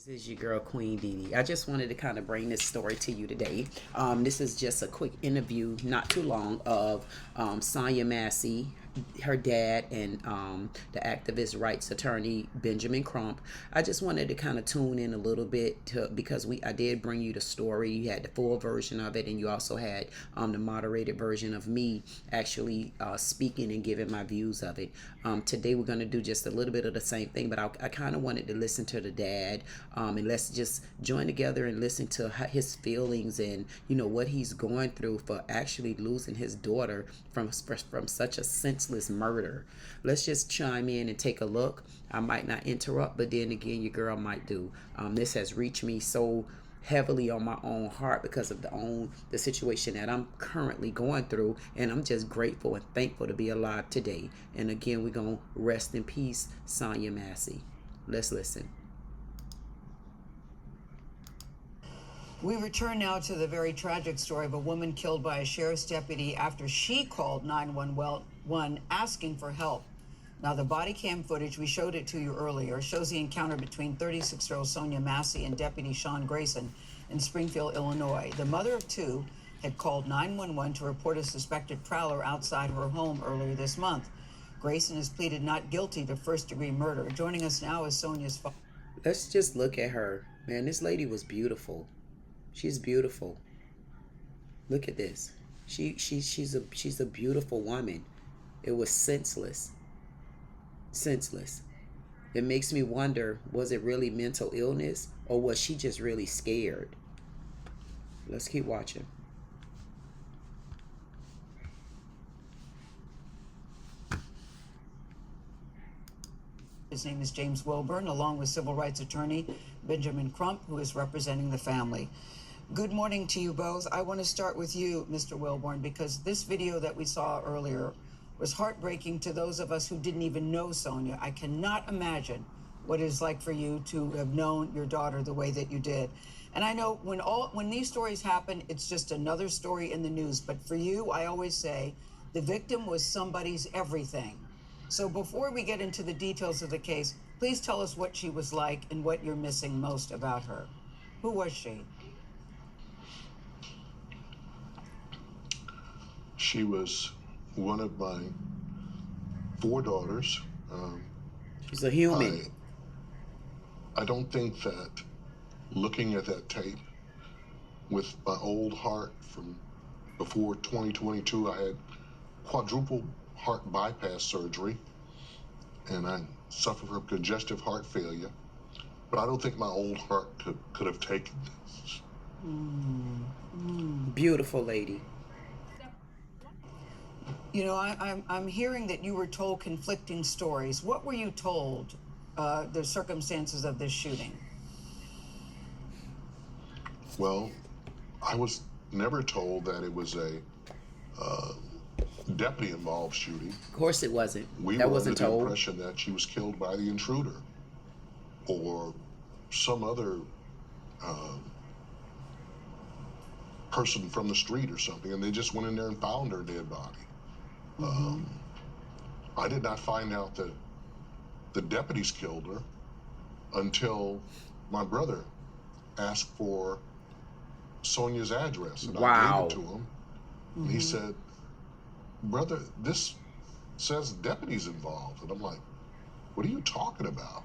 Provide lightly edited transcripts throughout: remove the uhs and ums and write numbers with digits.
This is your girl Queen Dee. I just wanted to kind of bring this story to you today. This is just a quick interview, not too long, of Sonya Massey, her dad, and the activist rights attorney Benjamin Crump. I just wanted to kind of tune in a little bit because I did bring you the story. You had the full version of it, and you also had the moderated version of me actually speaking and giving my views of it. Today we're going to do just a little bit of the same thing, but I kind of wanted to listen to the dad, and let's just join together and listen to his feelings and what he's going through for actually losing his daughter from such a senseless murder. Let's just chime in and take a look. I might not interrupt, but then again, your girl might do. This has reached me so heavily on my own heart because of the situation that I'm currently going through, and I'm just grateful and thankful to be alive today. And again, we're gonna rest in peace, Sonya Massey. Let's listen. We return now to the very tragic story of a woman killed by a sheriff's deputy after she called 911 asking for help. Now, the body cam footage, we showed it to you earlier, shows the encounter between 36-year-old Sonya Massey and Deputy Sean Grayson in Springfield, Illinois. The mother of two had called 911 to report a suspected prowler outside her home earlier this month. Grayson has pleaded not guilty to first-degree murder. Joining us now is Sonya's father. Let's just look at her. Man, this lady was beautiful. She's beautiful. Look at this. She's a beautiful woman. It was senseless. Senseless. It makes me wonder, was it really mental illness or was she just really scared? Let's keep watching. His name is James Wilburn, along with civil rights attorney Benjamin Crump, who is representing the family. Good morning to you both. I want to start with you, Mr. Wilburn, because this video that we saw earlier was heartbreaking to those of us who didn't even know Sonya. I cannot imagine what it is like for you to have known your daughter the way that you did. And I know when these stories happen, it's just another story in the news. But for you, I always say the victim was somebody's everything. So before we get into the details of the case, please tell us what she was like and what you're missing most about her. Who was she? She was one of my four daughters. She's a human. I don't think that looking at that tape with my old heart from before 2022, I had quadruple heart bypass surgery and I suffer from congestive heart failure. But I don't think my old heart could have taken this. Beautiful lady. You know, I'm hearing that you were told conflicting stories. What were you told, the circumstances of this shooting? Well, I was never told that it was a deputy-involved shooting. Of course it wasn't. We That were wasn't under the told. impression that she was killed by the intruder or some other person from the street or something, and they just went in there and found her dead body. I did not find out that the deputies killed her until my brother asked for Sonya's address, and I gave it to him. And he said, "Brother, this says deputies involved." And I'm like, "What are you talking about?"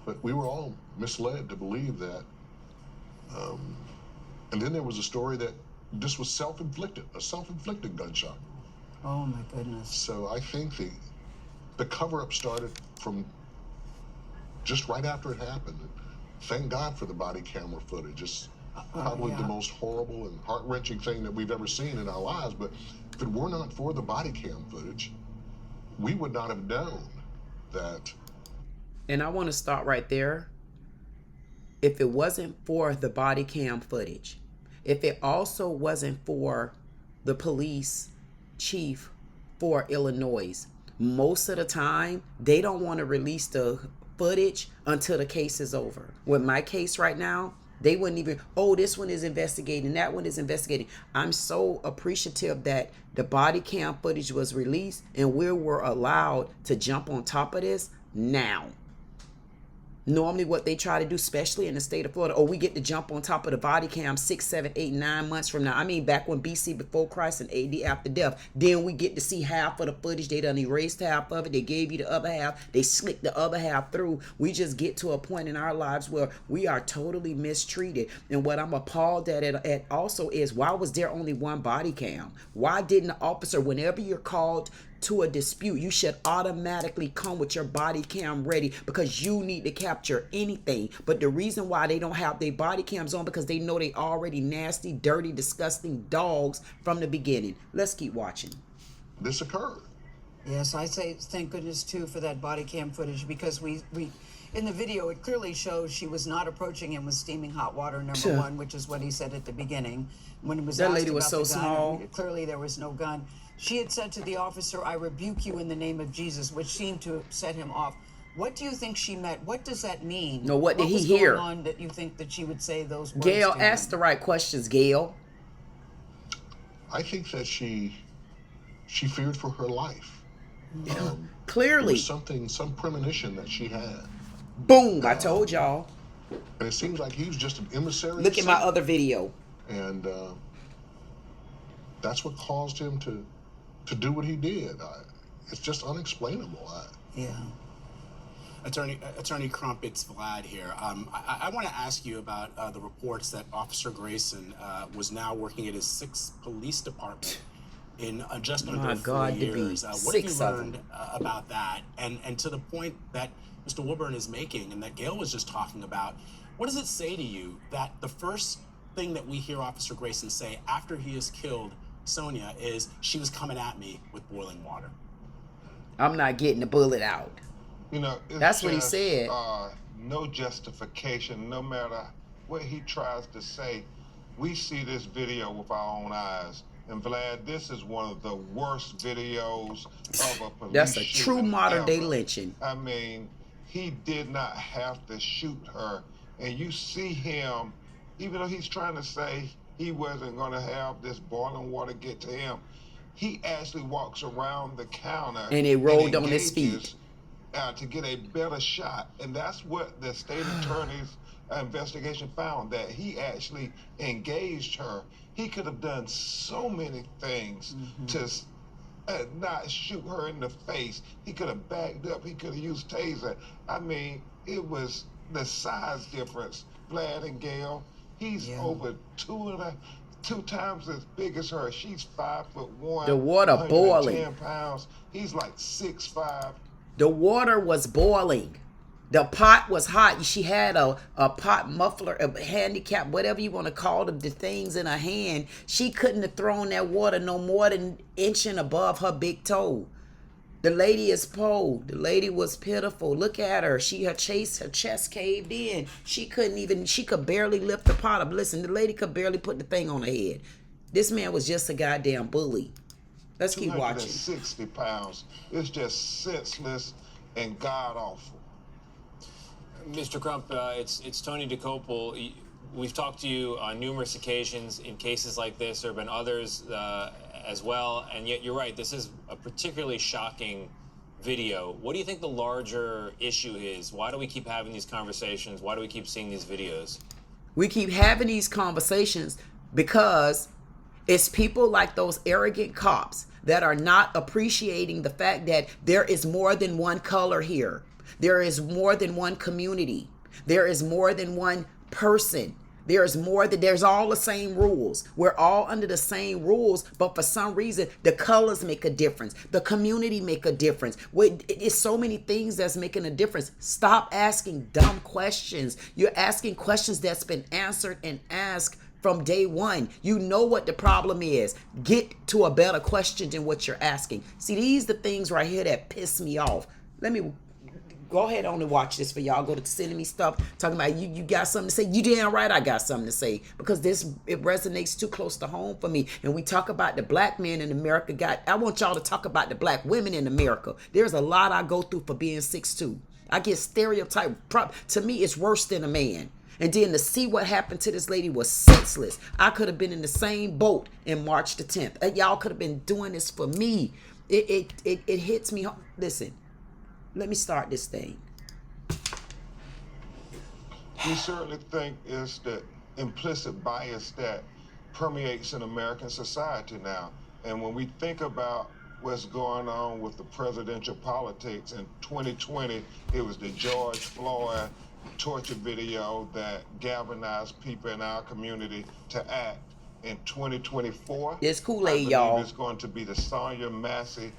But we were all misled to believe that. And then there was a story that this was a self-inflicted gunshot. Oh my goodness. So I think the cover-up started from just right after it happened. Thank God for the body camera footage. It's probably the most horrible and heart-wrenching thing that we've ever seen in our lives. But if it were not for the body cam footage, we would not have known that. And I want to start right there. If it wasn't for the body cam footage, if it also wasn't for the police chief for Illinois, most of the time they don't want to release the footage until the case is over. With my case right now, they wouldn't even, oh, this one is investigating, that one is investigating. I'm so appreciative that the body cam footage was released and we were allowed to jump on top of this now. Normally what they try to do, especially in the state of Florida, we get to jump on top of the body cam 6, 7, 8, 9 months from now. I mean, back when BC before Christ and AD after death. Then we get to see half of the footage. They done erased half of it. They gave you the other half. They slicked the other half through. We just get to a point in our lives where we are totally mistreated. And what I'm appalled at also is, why was there only one body cam? Why didn't the officer, whenever you're called to a dispute, you should automatically come with your body cam ready, because you need to capture anything. But the reason why they don't have their body cams on, because they know they already nasty, dirty, disgusting dogs from the beginning. Let's keep watching. This occurred. Yes, I say thank goodness too for that body cam footage, because we in the video it clearly shows she was not approaching him with steaming hot water, number one, which is what he said at the beginning when it was that asked lady was about so the gun. small. Clearly there was no gun. She had said to the officer, "I rebuke you in the name of Jesus," which seemed to set him off. What do you think she meant? What does that mean? No, what did he was hear? going on that you think that she would say those words? Gail, to ask him? the right questions, Gail. I think that she feared for her life. There Clearly. was some premonition that she had. Boom, I told y'all. And it seems like he was just an emissary. Look at my other video. And that's what caused him to do what he did. It's just unexplainable. Yeah. Attorney Crump, it's Vlad here. I want to ask you about the reports that Officer Grayson was now working at his 6th police department in just under 4 years. What have you learned about that? And to the point that Mr. Wilburn is making and that Gail was just talking about, what does it say to you that the first thing that we hear Officer Grayson say after he has killed Sonia is, "She was coming at me with boiling water"? I'm not getting the bullet out. You know, it's That's what he just, said. No justification, no matter what he tries to say. We see this video with our own eyes. And Vlad, this is one of the worst videos of a police That's a shooting true modern day ever. lynching. I mean, he did not have to shoot her. And you see him, even though he's trying to say he wasn't going to have this boiling water get to him, he actually walks around the counter And it rolled on his feet. engages, to get a better shot. And that's what the state attorney's investigation found, that he actually engaged her. He could have done so many things to not shoot her in the face. He could have backed up. He could have used taser. I mean, it was the size difference. Vlad and Gail, he's over two times as big as her. She's 5'1". The water 110 boiling. pounds. He's like 6'5". The water was boiling. The pot was hot. She had a pot muffler, a handicap, whatever you want to call them, the things in her hand. She couldn't have thrown that water no more than inching above her big toe. The lady is pulled. The lady was pitiful. Look at her. Her chest caved in. She could barely lift the pot up. Listen, the lady could barely put the thing on her head. This man was just a goddamn bully. Let's keep watching. 260 pounds. It's just senseless and god-awful. Mr. Crump, it's Tony DeCopel. We've talked to you on numerous occasions in cases like this. There have been others as well, and yet you're right. This is a particularly shocking video. What do you think the larger issue is? Why do we keep having these conversations? Why do we keep seeing these videos? We keep having these conversations because it's people like those arrogant cops that are not appreciating the fact that there is more than one color here. There is more than one community. There is more than one person. There's all the same rules. We're all under the same rules, but for some reason, the colors make a difference. The community make a difference. It's so many things that's making a difference. Stop asking dumb questions. You're asking questions that's been answered and asked from day one. You know what the problem is. Get to a better question than what you're asking. See, these are the things right here that piss me off. Let me go ahead on and watch this for y'all. Go to sending me stuff talking about you got something to say. You damn right I got something to say, because it resonates too close to home for me. And we talk about the black men in America. I want y'all to talk about the black women in America. There's a lot I go through for being 6'2". I get stereotyped. To me, it's worse than a man. And then to see what happened to this lady was senseless. I could have been in the same boat in March the 10th. Y'all could have been doing this for me. It hits me. Listen, let me start this thing. we certainly think it's the implicit bias that permeates in American society now. And when we think about what's going on with the presidential politics in 2020, it was the George Floyd torture video that galvanized people in our community to act. In 2024, it's Kool-Aid, I believe y'all. it's going to be the Sonya Massey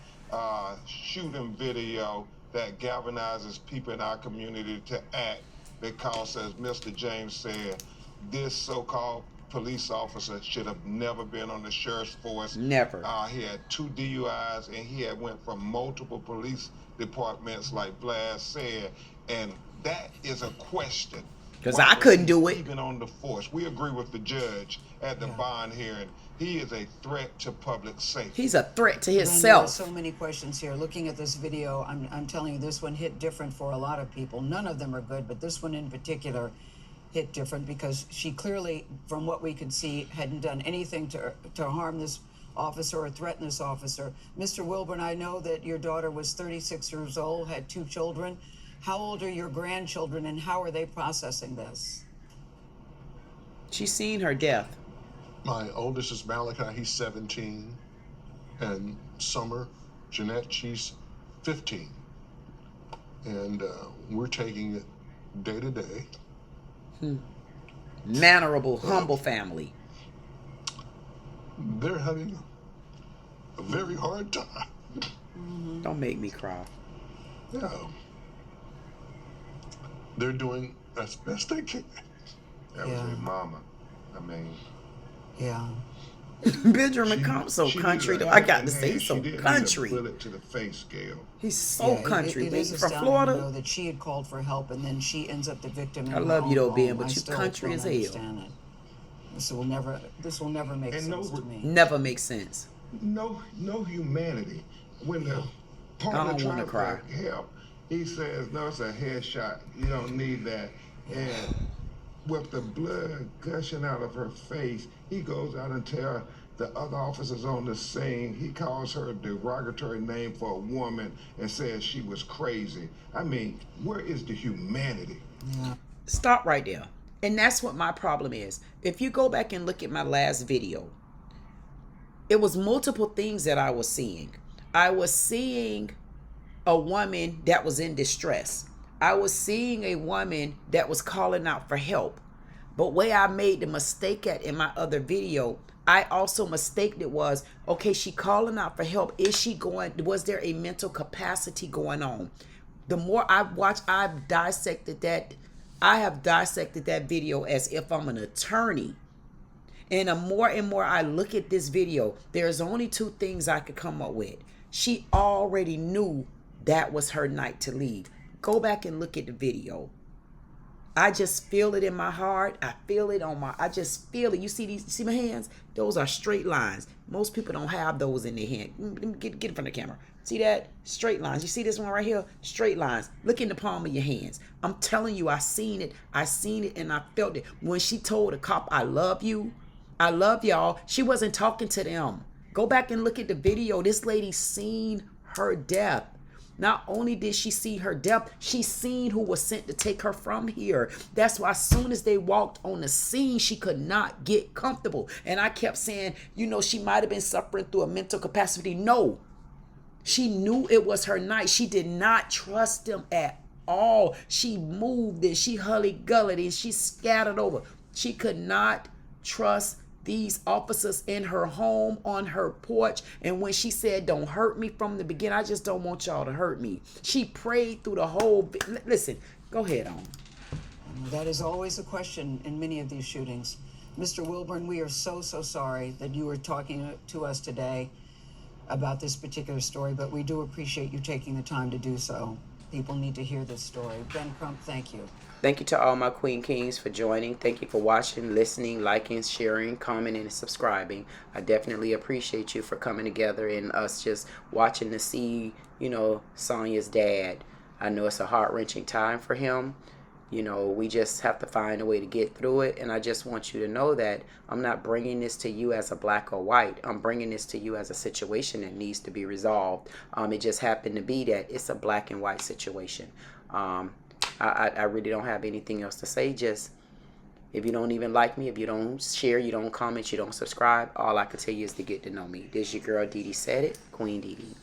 shooting video that galvanizes people in our community to act, because, as Mr. James said, this so-called police officer should have never been on the sheriff's force. Never. He had 2 DUIs, and he had went from multiple police departments, like Vlad said, and that is a question. Because I couldn't do it. Even on the force. We agree with the judge at the bond hearing. He is a threat to public safety. He's a threat to There are himself. so many questions here. Looking at this video, I'm telling you, this one hit different for a lot of people. None of them are good, but this one in particular hit different because she clearly, from what we could see, hadn't done anything to harm this officer or threaten this officer. Mr. Wilburn, I know that your daughter was 36 years old, had 2 children. How old are your grandchildren, and how are they processing this? She's seen her death. My oldest is Malachi, he's 17. And Summer, Jeanette, she's 15. And we're taking it day to day. Mannerable, humble family. They're having a very hard time. Don't make me cry. Yeah. They're doing as best they can. That was their mama. I mean, Yeah. Benjamin Crump so country, though. I got to say, so country. Bullet to the face, Gail. He's so country. It He's is from astounding, though, Florida. that she had called for help, and then she ends up the victim. In I her love you, own though, Ben, home. but I you still country don't as hell. understand it. This will never make sense to me. Never makes sense. No humanity. When the partner don't wanna tries cry. to help, he says, no, it's a headshot. You don't need that. And with the blood gushing out of her face, he goes out and tells the other officers on the scene, he calls her a derogatory name for a woman and says she was crazy. I mean, where is the humanity? Stop right there. And that's what my problem is. If you go back and look at my last video, it was multiple things that I was seeing. I was seeing a woman that was in distress. I was seeing a woman that was calling out for help. But where I made the mistake at in my other video, I also mistaked it was, okay, she calling out for help. Is she going, was there a mental capacity going on? The more I watch, I have dissected that video as if I'm an attorney. And the more and more I look at this video, there's only 2 things I could come up with. She already knew that was her night to leave. Go back and look at the video. I just feel it in my heart. I feel it I just feel it. You see my hands? Those are straight lines. Most people don't have those in their hand. Let me get it from the camera. See that? Straight lines. You see this one right here? Straight lines. Look in the palm of your hands. I'm telling you, I seen it and I felt it. When she told the cop, I love you, I love y'all, she wasn't talking to them. Go back and look at the video. This lady seen her death. Not only did she see her death, she seen who was sent to take her from here. That's why as soon as they walked on the scene, she could not get comfortable. And I kept saying, she might have been suffering through a mental capacity. No, she knew it was her night. She did not trust them at all. She moved and she hully-gullied and she scattered over. She could not trust these officers in her home, on her porch. And when she said, don't hurt me from the beginning, I just don't want y'all to hurt me. She prayed through the whole, listen, go ahead on. That is always a question in many of these shootings. Mr. Wilburn, we are so sorry that you were talking to us today about this particular story, but we do appreciate you taking the time to do so. People need to hear this story. Ben Crump, thank you. Thank you to all my Queen Kings for joining. Thank you for watching, listening, liking, sharing, commenting, and subscribing. I definitely appreciate you for coming together and us just watching to see, Sonya's dad. I know it's a heart-wrenching time for him. We just have to find a way to get through it. And I just want you to know that I'm not bringing this to you as a black or white. I'm bringing this to you as a situation that needs to be resolved. It just happened to be that it's a black and white situation. I really don't have anything else to say. Just, if you don't even like me, if you don't share, you don't comment, you don't subscribe, all I can tell you is to get to know me. This your girl Dee Dee said it, Queen Dee Dee.